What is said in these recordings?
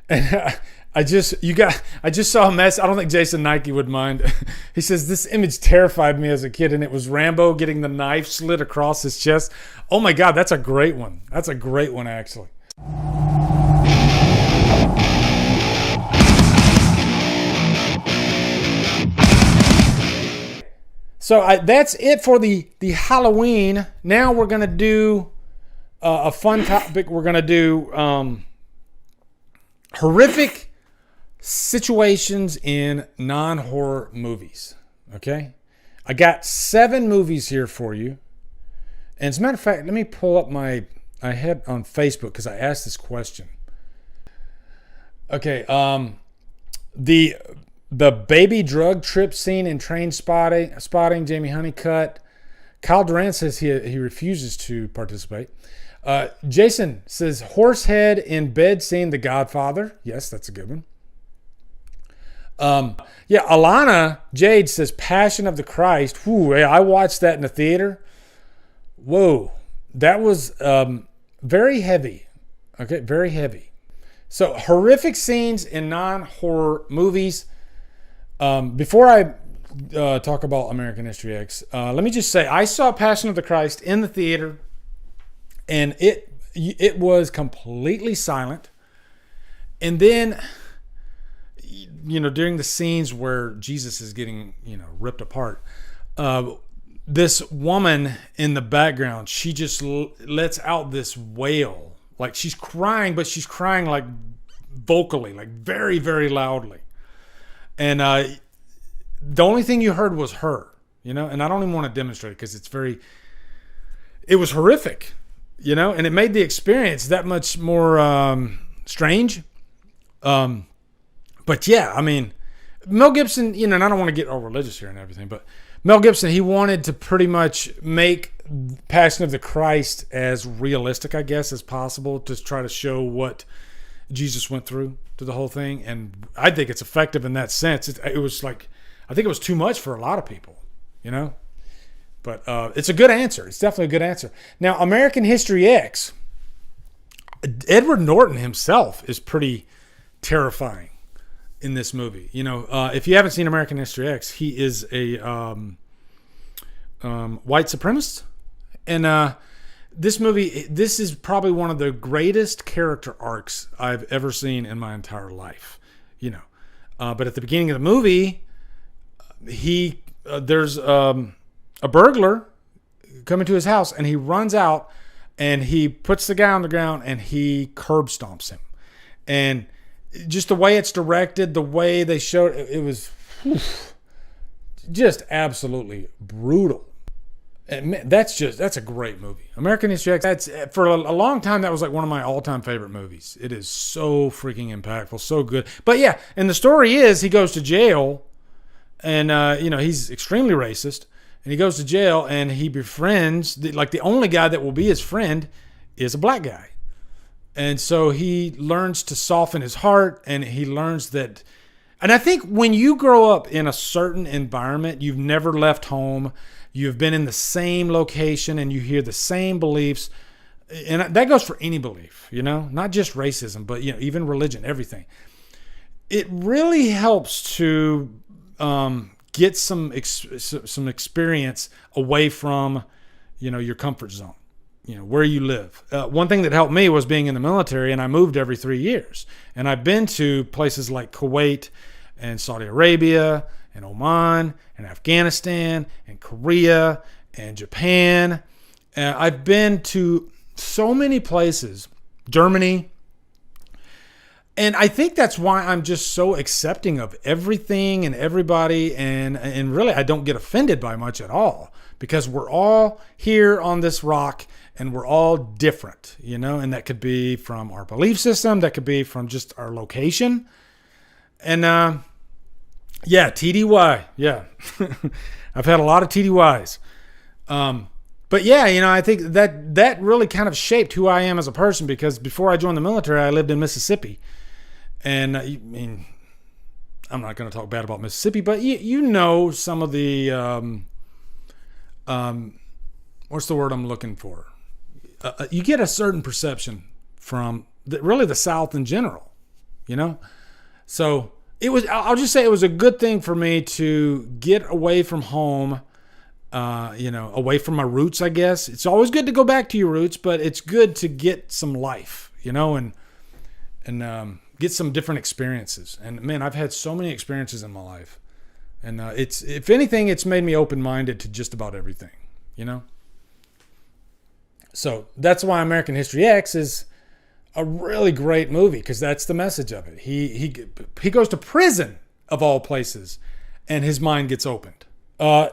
And I just saw a mess. I don't think Jason Nike would mind. He says, this image terrified me as a kid, and it was Rambo getting the knife slit across his chest. Oh my God, that's a great one. That's a great one, actually. So that's it for the Halloween. Now we're going to do a fun topic. We're going to do horrific situations in non-horror movies. Okay? I got 7 movies here for you. And as a matter of fact, let me pull up I had on Facebook because I asked this question. Okay, the baby drug trip scene in Train Spotting, Jamie Honeycutt. Kyle Durant says he refuses to participate. Jason says Horsehead in bed scene, The Godfather. Yes, that's a good one. Alana Jade says Passion of the Christ. Whew, I watched that in the theater. Whoa, that was very heavy. Okay, very heavy. So horrific scenes in non-horror movies. Before I talk about American History X, let me just say I saw Passion of the Christ in the theater, and it was completely silent. And then, during the scenes where Jesus is getting ripped apart, this woman in the background, she just lets out this wail, like she's crying, but she's crying like vocally, like very, very loudly. And the only thing you heard was her, and I don't even want to demonstrate it because it was horrific, and it made the experience that much more strange. But yeah, I mean, Mel Gibson, and I don't want to get all religious here and everything, but Mel Gibson, he wanted to pretty much make Passion of the Christ as realistic, I guess, as possible to try to show what Jesus went through to the whole thing, and I think it's effective in that sense. It was like, I think it was too much for a lot of people, but it's a good answer. It's definitely a good answer. Now, American History X, Edward Norton himself is pretty terrifying in this movie. If you haven't seen American History X, he is a white supremacist, and this movie, this is probably one of the greatest character arcs I've ever seen in my entire life, but at the beginning of the movie, there's a burglar coming to his house, and he runs out and he puts the guy on the ground and he curb stomps him. And just the way it's directed, the way they showed it was just absolutely brutal. And man, that's a great movie. American History X, that's for a long time, that was like one of my all-time favorite movies. It is so freaking impactful, so good. But yeah, and the story is he goes to jail, and he's extremely racist, and he goes to jail and he befriends the only guy that will be his friend is a black guy. And so he learns to soften his heart, and he learns that. And I think when you grow up in a certain environment, you've never left home, you've been in the same location, and you hear the same beliefs. And that goes for any belief, not just racism, but, even religion, everything. It really helps to get some experience away from, your comfort zone, where you live. One thing that helped me was being in the military, and I moved every 3 years. And I've been to places like Kuwait and Saudi Arabia and Oman and Afghanistan and Korea and Japan. I've been to so many places, Germany. And I think that's why I'm just so accepting of everything and everybody. And really, I don't get offended by much at all, because we're all here on this rock and we're all different, and that could be from our belief system. That could be from just our location. And TDY. Yeah. I've had a lot of TDYs. But yeah, I think that really kind of shaped who I am as a person, because before I joined the military, I lived in Mississippi. And I'm not going to talk bad about Mississippi, but some of the, what's the word I'm looking for? You get a certain perception from really the South in general, you know? So I'll just say it was a good thing for me to get away from home, away from my roots, I guess. It's always good to go back to your roots, but it's good to get some life, and get some different experiences. And man, I've had so many experiences in my life. And if anything, it's made me open-minded to just about everything, So that's why American History X is a really great movie, because that's the message of it. He goes to prison, of all places, and his mind gets opened.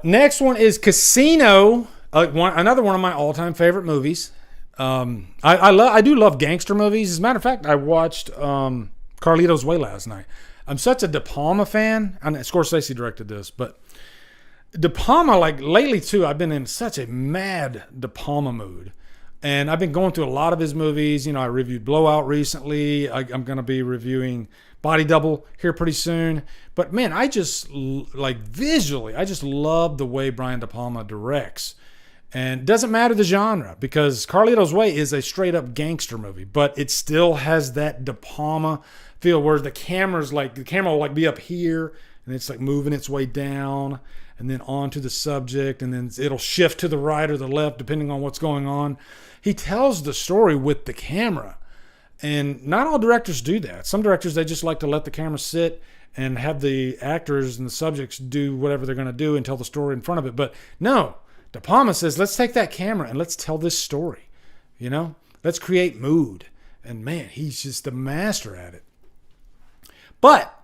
Next one is Casino, another one of my all-time favorite movies. I do love gangster movies. As a matter of fact, I watched Carlito's Way last night. I'm such a De Palma fan. I mean, Scorsese directed this, but De Palma, like lately too, I've been in such a mad De Palma mood. And I've been going through a lot of his movies. I reviewed Blowout recently. I'm going to be reviewing Body Double here pretty soon. But man, I just visually, I just love the way Brian De Palma directs. And it doesn't matter the genre, because Carlito's Way is a straight up gangster movie, but it still has that De Palma feel where the camera will be up here and it's like moving its way down and then onto the subject, and then it'll shift to the right or the left depending on what's going on. He tells the story with the camera, and not all directors do that. Some directors, they just like to let the camera sit and have the actors and the subjects do whatever they're going to do and tell the story in front of it. But no, De Palma says, let's take that camera and let's tell this story. Let's create mood. And man, he's just a master at it. But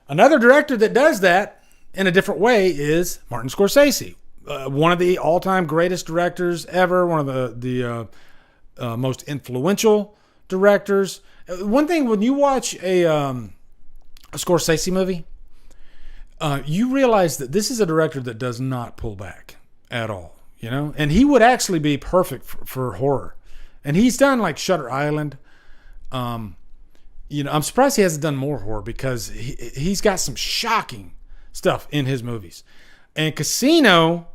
another director that does that in a different way is Martin Scorsese. One of the all-time greatest directors ever, one of the most influential directors. One thing, when you watch a Scorsese movie, you realize that this is a director that does not pull back at all, and he would actually be perfect for horror. And he's done like Shutter Island. I'm surprised he hasn't done more horror, because he's got some shocking stuff in his movies. And Casino,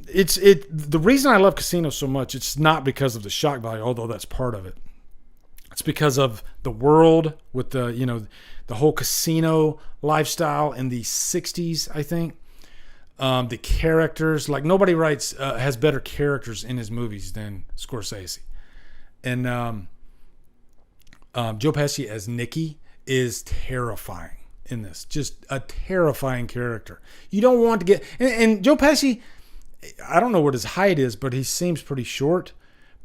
the reason I love Casino so much, it's not because of the shock value, although that's part of it. It's because of the world with the whole casino lifestyle in the 60s, I think. The characters, like nobody has better characters in his movies than Scorsese. And Joe Pesci as Nicky is terrifying in this. Just a terrifying character. You don't want to get... And Joe Pesci, I don't know what his height is, but he seems pretty short.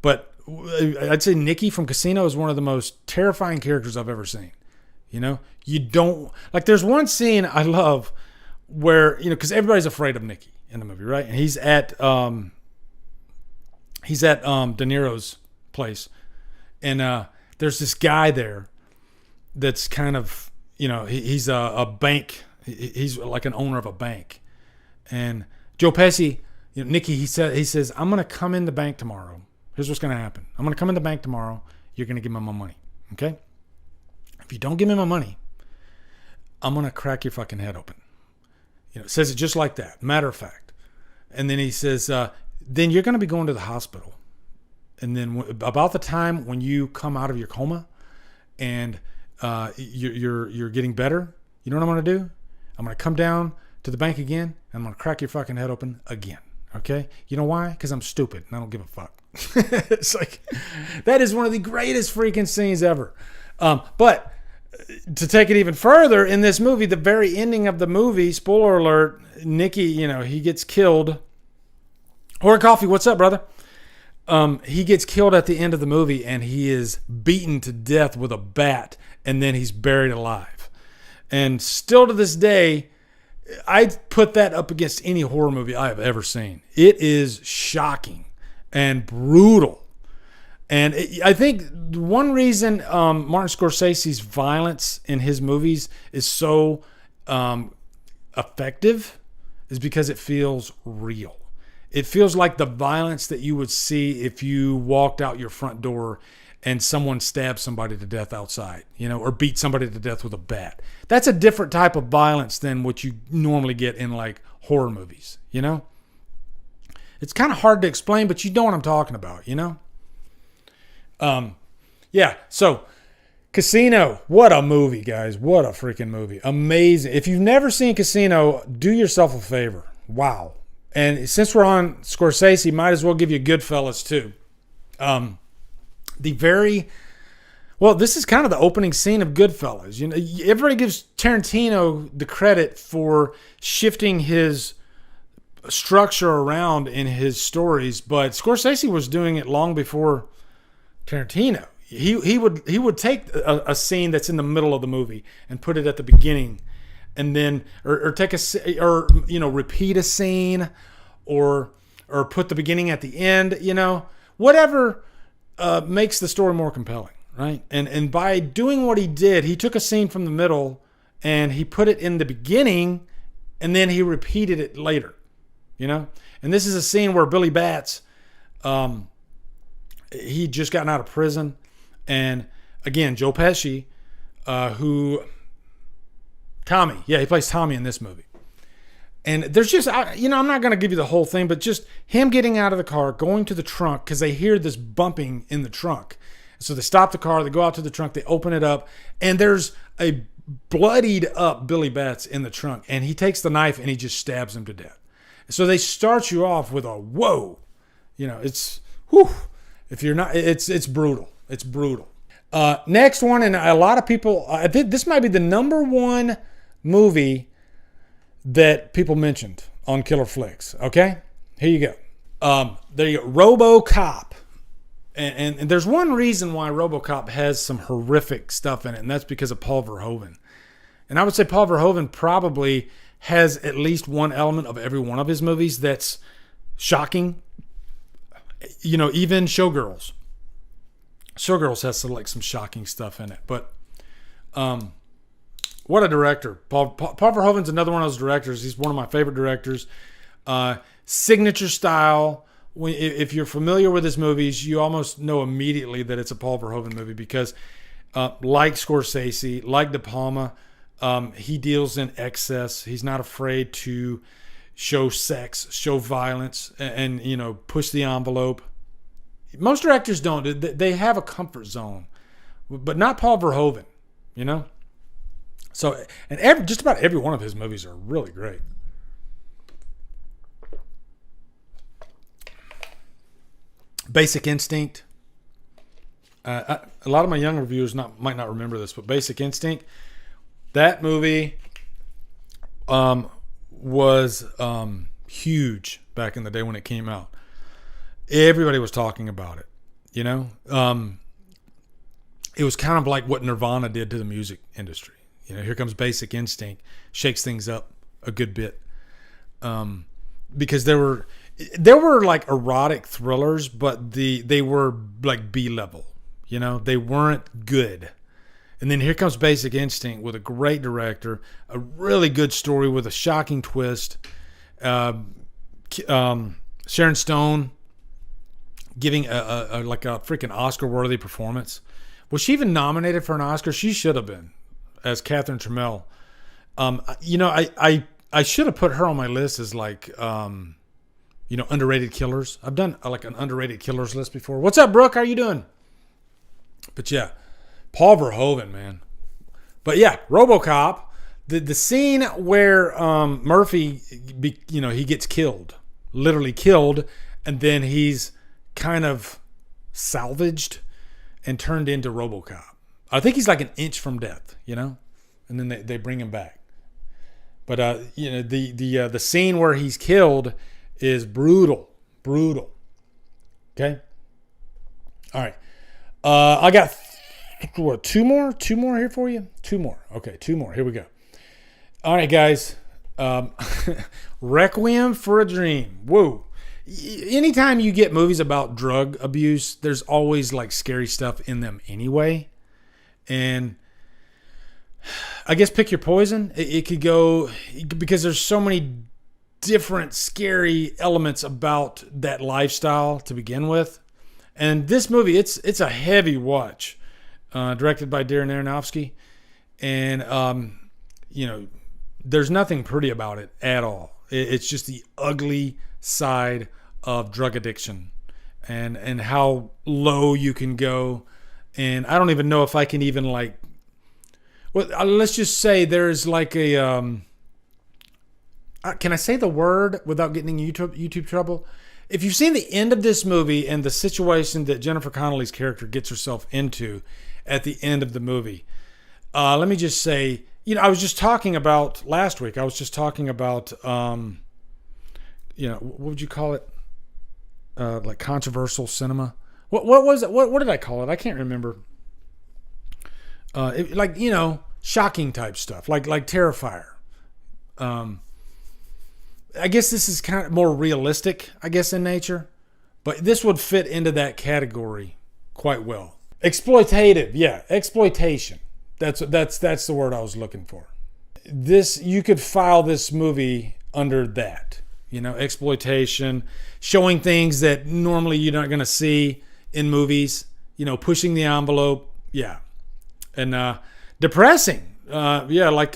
But I'd say Nicky from Casino is one of the most terrifying characters I've ever seen. You don't... Like, there's one scene I love where, because everybody's afraid of Nicky in the movie, right? And he's at De Niro's place. And there's this guy there that's kind of, he's a bank. He's like an owner of a bank. And Joe Pesci, Nicky, he says, I'm going to come in the bank tomorrow. Here's what's going to happen. I'm going to come in the bank tomorrow. You're going to give me my money. Okay? If you don't give me my money, I'm going to crack your fucking head open. It says it just like that. Matter of fact. And then he says, then you're going to be going to the hospital. And then about the time when you come out of your coma and you're getting better, you know what I'm going to do? I'm going to come down to the bank again, and I'm going to crack your fucking head open again. Okay? You know why? Because I'm stupid and I don't give a fuck. It's like, that is one of the greatest freaking scenes ever. But to take it even further, in this movie, the very ending of the movie, spoiler alert, Nicky, he gets killed. Or Coffee, what's up, brother? He gets killed at the end of the movie, and he is beaten to death with a bat, and then he's buried alive. And still to this day, I'd put that up against any horror movie I have ever seen. It is shocking and brutal. And I think one reason Martin Scorsese's violence in his movies is so effective is because it feels real. It feels like the violence that you would see if you walked out your front door and someone stabbed somebody to death outside, or beat somebody to death with a bat. That's a different type of violence than what you normally get in like horror movies, It's kind of hard to explain, but you know what I'm talking about, So Casino. What a movie, guys. What a freaking movie. Amazing. If you've never seen Casino, do yourself a favor. Wow. And since we're on Scorsese, might as well give you Goodfellas too. This is kind of the opening scene of Goodfellas. You know, everybody gives Tarantino the credit for shifting his structure around in his stories, but Scorsese was doing it long before Tarantino. He would take a scene that's in the middle of the movie and put it at the beginning, and then or take repeat a scene, or put the beginning at the end. You know, whatever makes the story more compelling, right? And by doing what he did, he took a scene from the middle and he put it in the beginning, and then he repeated it later. You know, and this is a scene where Billy Batts, he just gotten out of prison, and again Joe Pesci, he plays Tommy in this movie. And there's just, I'm not going to give you the whole thing, but just him getting out of the car, going to the trunk, because they hear this bumping in the trunk. So they stop the car, they go out to the trunk, they open it up, and there's a bloodied up Billy Batts in the trunk, and he takes the knife and he just stabs him to death. So they start you off with a whoa, it's whew. If you're not, it's brutal. It's brutal. Next one, and a lot of people, I think this might be the number one movie that people mentioned on Killer Flicks. Okay, here you go. There you go. RoboCop, and there's one reason why RoboCop has some horrific stuff in it, and that's because of Paul Verhoeven. And I would say Paul Verhoeven probably has at least one element of every one of his movies that's shocking. Even Showgirls. Showgirls has some shocking stuff in it. But what a director. Paul Verhoeven's another one of those directors. He's one of my favorite directors. Signature style. If you're familiar with his movies, you almost know immediately that it's a Paul Verhoeven movie because like Scorsese, like De Palma, he deals in excess. He's not afraid to show sex, show violence, and push the envelope. Most directors don't. They have a comfort zone, but not Paul Verhoeven. So, and just about every one of his movies are really great. Basic Instinct. A lot of my younger viewers might not remember this, but Basic Instinct. That movie was huge back in the day when it came out. Everybody was talking about it, It was kind of like what Nirvana did to the music industry. Here comes Basic Instinct, shakes things up a good bit. Because there were like erotic thrillers, but they were like B-level, they weren't good. And then here comes Basic Instinct with a great director, a really good story with a shocking twist. Sharon Stone giving a freaking Oscar-worthy performance. Was she even nominated for an Oscar? She should have been, as Catherine Trammell. I should have put her on my list as underrated killers. I've done an underrated killers list before. What's up, Brooke? How you doing? But yeah. Paul Verhoeven, man. But yeah, RoboCop, the scene where Murphy, he gets killed, literally killed, and then he's kind of salvaged and turned into RoboCop. I think he's like an inch from death, and then they bring him back. But the scene where he's killed is brutal. Okay. All right. I got two more here for you. Two more. Okay, two more. Here we go. All right, guys. Requiem for a Dream. Whoa. Anytime you get movies about drug abuse, there's always scary stuff in them anyway. And I guess pick your poison. It could go, because there's so many different scary elements about that lifestyle to begin with. And this movie, it's a heavy watch. Directed by Darren Aronofsky. And, there's nothing pretty about it at all. It's just the ugly side of drug addiction and how low you can go And I don't even know if I can even like, well, let's just say there's like a, can I say the word without getting in YouTube trouble? If you've seen the end of this movie and the situation that Jennifer Connelly's character gets herself into at the end of the movie, let me just say, I was just talking about last week. I was just talking about, what would you call it? Like controversial cinema. What was it? What did I call it? I can't remember. Shocking type stuff, like Terrifier. I guess this is kind of more realistic, I guess, in nature, but this would fit into that category quite well. Exploitative, yeah, exploitation. That's the word I was looking for. You could file this movie under that, exploitation, showing things that normally you're not going to see in movies, pushing the envelope, yeah, and depressing, like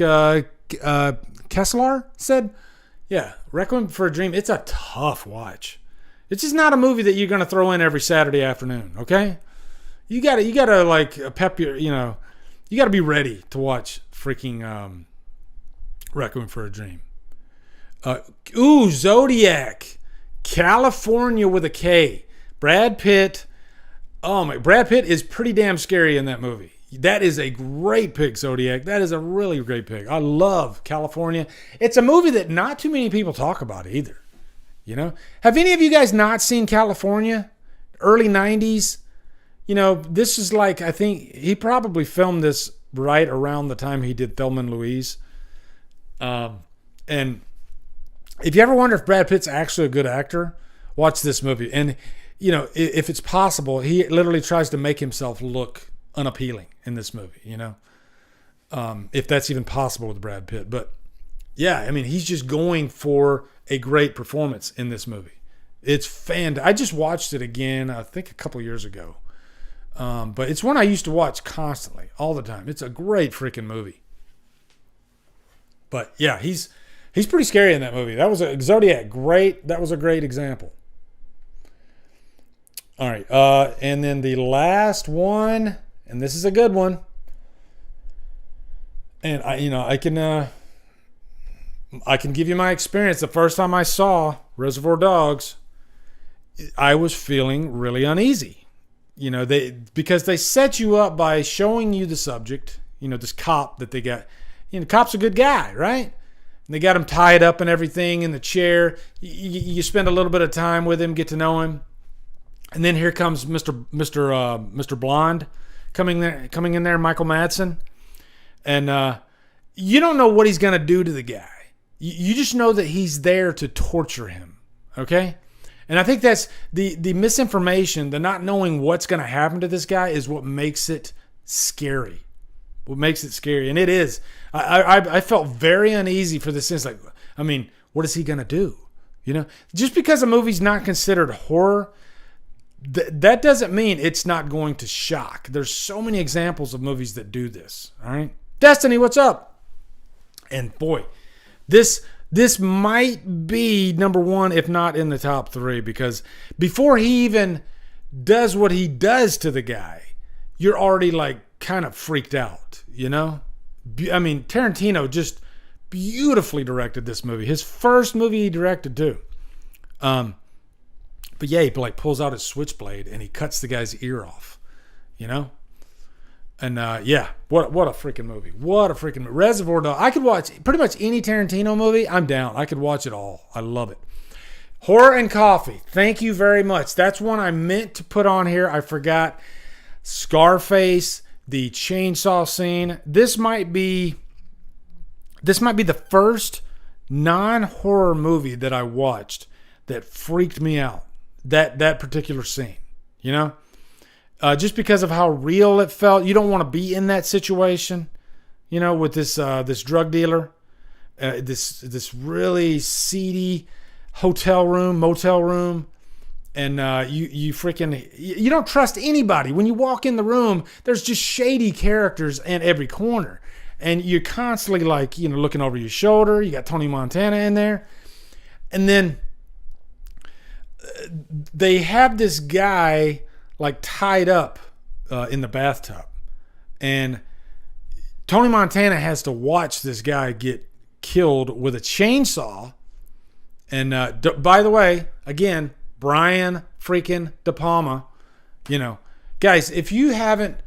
Kessler said. Yeah, Requiem for a Dream, it's a tough watch. It's just not a movie that you're going to throw in every Saturday afternoon, okay? You got to like pep your, you got to be ready to watch freaking Requiem for a Dream. Zodiac. California with a K. Brad Pitt. Oh Brad Pitt is pretty damn scary in that movie. That is a great pick, Zodiac. That is a really great pick. I love California. It's a movie that not too many people talk about either. Have any of you guys not seen California? Early 90s? This is like, I think he probably filmed this right around the time he did Thelma and Louise. And if you ever wonder if Brad Pitt's actually a good actor, watch this movie. And, if it's possible, he literally tries to make himself look unappealing in this movie, if that's even possible with Brad Pitt. But yeah, he's just going for a great performance in this movie. It's I just watched it again, I think a couple years ago. But it's one I used to watch constantly, all the time. It's a great freaking movie. But yeah, he's pretty scary in that movie. That was a Zodiac. Great. That was a great example. All right. And then the last one, and this is a good one. And I can give you my experience. The first time I saw Reservoir Dogs, I was feeling really uneasy. Because they set you up by showing you the subject, this cop that they got. The cop's a good guy, right? And they got him tied up and everything in the chair. You spend a little bit of time with him, get to know him. And then here comes Mr. Blonde coming in there, Michael Madsen. And you don't know what he's going to do to the guy. You just know that he's there to torture him, okay? And I think that's the misinformation, the not knowing what's going to happen to this guy is what makes it scary. What makes it scary. And it is. I felt very uneasy for this. Like, what is he going to do? Just because a movie's not considered horror, that doesn't mean it's not going to shock. There's so many examples of movies that do this. All right. Destiny, what's up? And boy, this might be number one, if not in the top three, because before he even does what he does to the guy, you're already like kind of freaked out, Tarantino just beautifully directed this movie. His first movie he directed too. But yeah, he like pulls out his switchblade and he cuts the guy's ear off, And yeah, what a freaking movie. What a freaking movie. Reservoir Dogs. I could watch pretty much any Tarantino movie. I'm down. I could watch it all. I love it. Horror and Coffee. Thank you very much. That's one I meant to put on here. I forgot. Scarface, the chainsaw scene. This might be the first non-horror movie that I watched that freaked me out. That particular scene, just because of how real it felt. You don't want to be in that situation, with this drug dealer, this really seedy motel room, and you don't trust anybody. When you walk in the room, there's just shady characters in every corner, and you're constantly like looking over your shoulder. You got Tony Montana in there, and then they have this guy like tied up in the bathtub. And Tony Montana has to watch this guy get killed with a chainsaw. And by the way, again, Brian freaking De Palma, you know, guys, if you haven't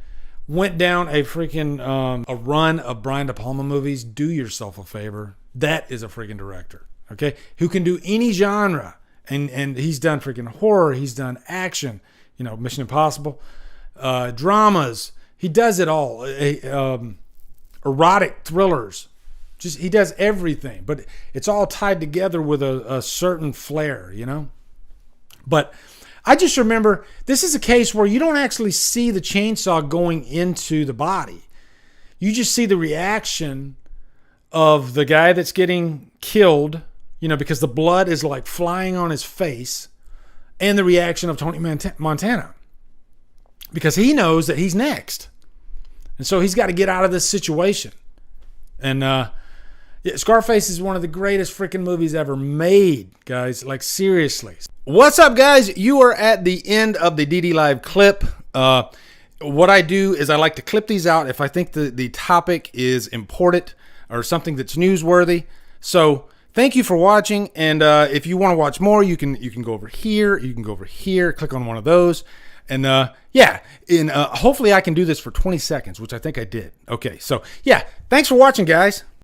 went down a freaking a run of Brian De Palma movies, do yourself a favor. That is a freaking director, okay, who can do any genre. And he's done freaking horror, he's done action, you know, Mission Impossible, dramas. He does it all. Erotic thrillers. Just, he does everything, but it's all tied together with a certain flair, you know. But I just remember, this is a case where you don't actually see the chainsaw going into the body. You just see the reaction of the guy that's getting killed, you know, because the blood is like flying on his face, and the reaction of Tony Montana, because he knows that he's next. And so he's got to get out of this situation. And yeah, Scarface is one of the greatest freaking movies ever made, guys. Like, seriously. What's up, guys? You are at the end of the DD Live clip. What I do is I like to clip these out if I think the topic is important or something that's newsworthy. So thank you for watching. And if you want to watch more, you can go over here. You can go over here. Click on one of those. And yeah, hopefully I can do this for 20 seconds, which I think I did. Okay, so yeah, thanks for watching, guys.